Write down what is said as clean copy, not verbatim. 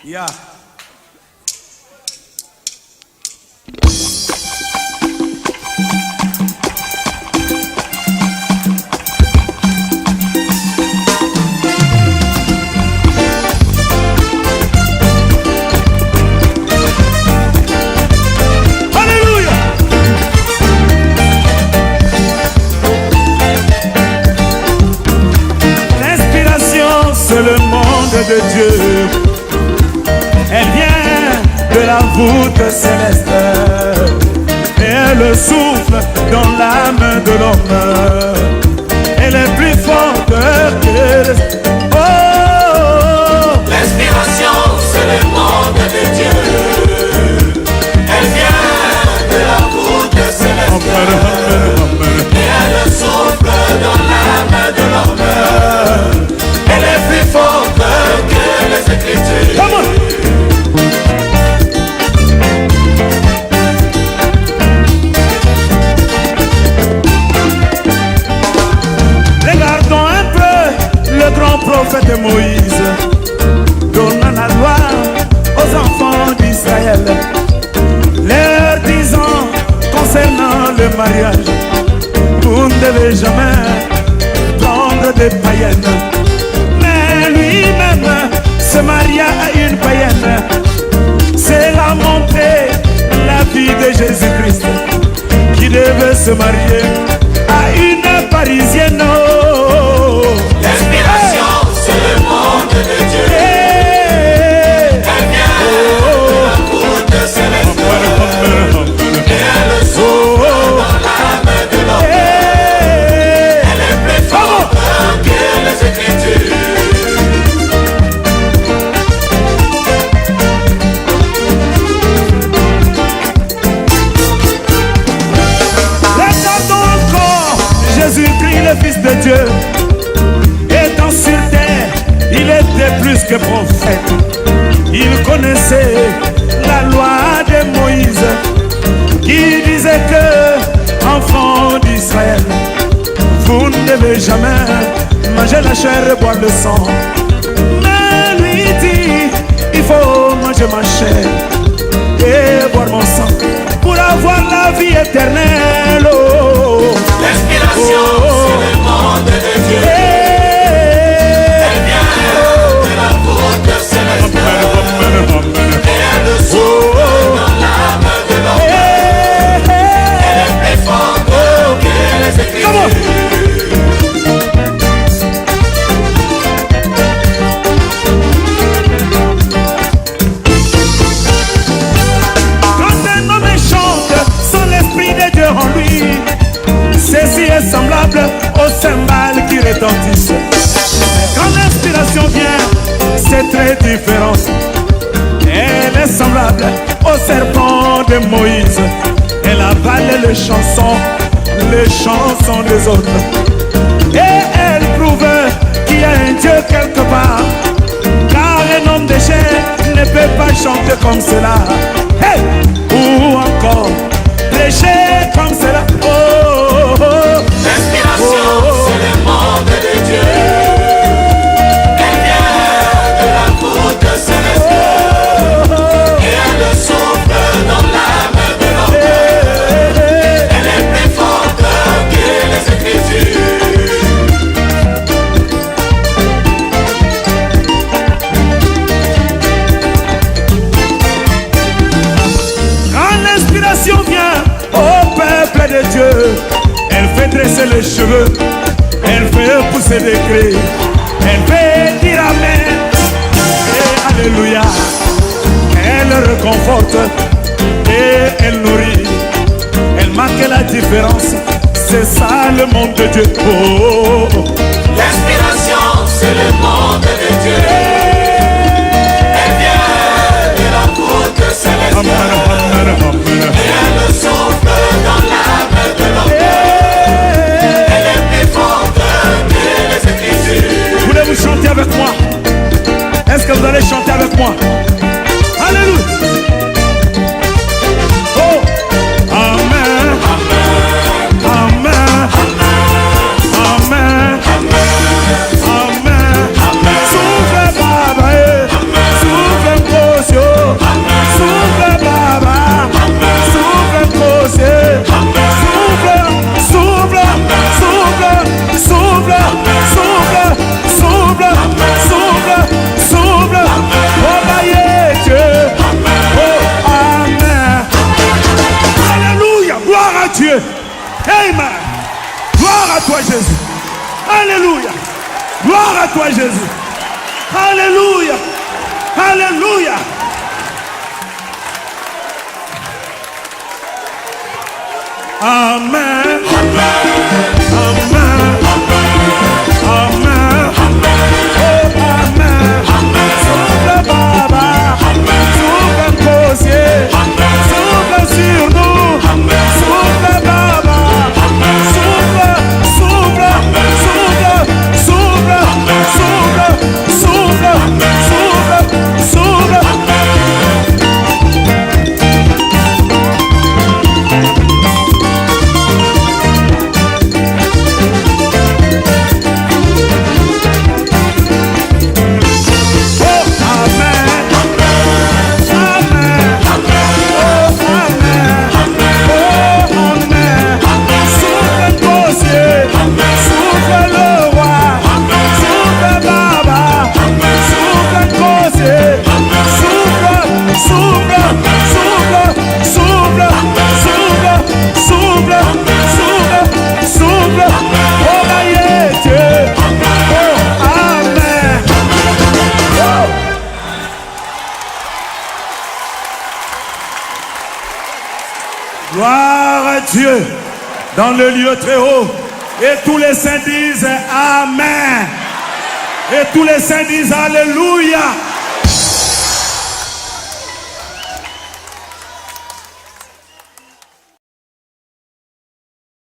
Yeah. C'est le monde de Dieu. Elle vient de la voûte céleste et elle souffle dans l'âme de l'homme. Elle est plus forte que oh, l'inspiration, c'est le monde de Dieu. Elle vient de la voûte céleste et elle souffle dans l'âme de l'homme. Elle est plus forte que les Écritures. Regardons un peu le grand prophète Moïse, donnant la loi aux enfants d'Israël, leur disant concernant le mariage: vous ne devez jamais prendre des païennes. Lui-même se maria à une païenne. C'est la montée, la vie de Jésus-Christ, qui devait se marier à une parisienne. L'inspiration, c'est le monde de Dieu. Elle vient de la voûte céleste et elle souffle dans l'âme de l'homme. Elle est plus forte que les Écritures. Jésus-Christ, le Fils de Dieu, étant sur terre, il était plus que prophète. Il connaissait la loi de Moïse qui disait que, enfants d'Israël, vous ne devez jamais manger la chair et boire le sang. Mais lui dit, il faut manger ma chair et boire mon sang pour avoir la vie éternelle. Oh. L'inspiration, c'est le monde de Dieu. Elle vient de la voûte céleste et elle souffle dans l'âme de l'homme. Elle est plus forte que les Écritures. Ceci est semblable au cymbale qui retentissent. Quand l'inspiration vient, c'est très différent. Elle est semblable au serpent de Moïse. Elle avale les chansons des autres. Et elle prouve qu'il y a un Dieu quelque part. Car un homme de chair ne peut pas chanter comme cela. Hey! Ou encore prêcher comme cela. Oh! L'inspiration, c'est le monde de Dieu. Elle vient de la voûte céleste et elle souffle dans l'âme de l'homme. Elle est plus forte que les Écritures. Quand l'inspiration vient au peuple de Dieu, elle fait dresser les cheveux, elle fait pousser des cris, elle fait dire amen et alléluia. Elle réconforte et elle nourrit, elle marque la différence. C'est ça le monde de Dieu. Oh, oh, oh. L'inspiration, c'est le monde de Dieu. Elle vient de la voûte céleste et elle souffle dans l'âme de l'homme. Elle est plus forte que les Écritures. Voulez-vous chanter avec moi? Est-ce que vous allez chanter avec moi? Alléluia. Oh, amen. Amen. Amen. Amen. Souffle, Baba. Souffle, toi, Jésus. Alléluia. Alléluia. Amen. Amen. Amen. Amen. Oh, amen. Souffle, Baba. Souffle, Cosier. Souffle sur nous. Souffle, Baba. Souffle, souffle, souffle, souffle, souffle, souffle, souffle, souffle. Gloire à Dieu dans le lieu très haut. Et tous les saints disent Amen. Et tous les saints disent Alléluia.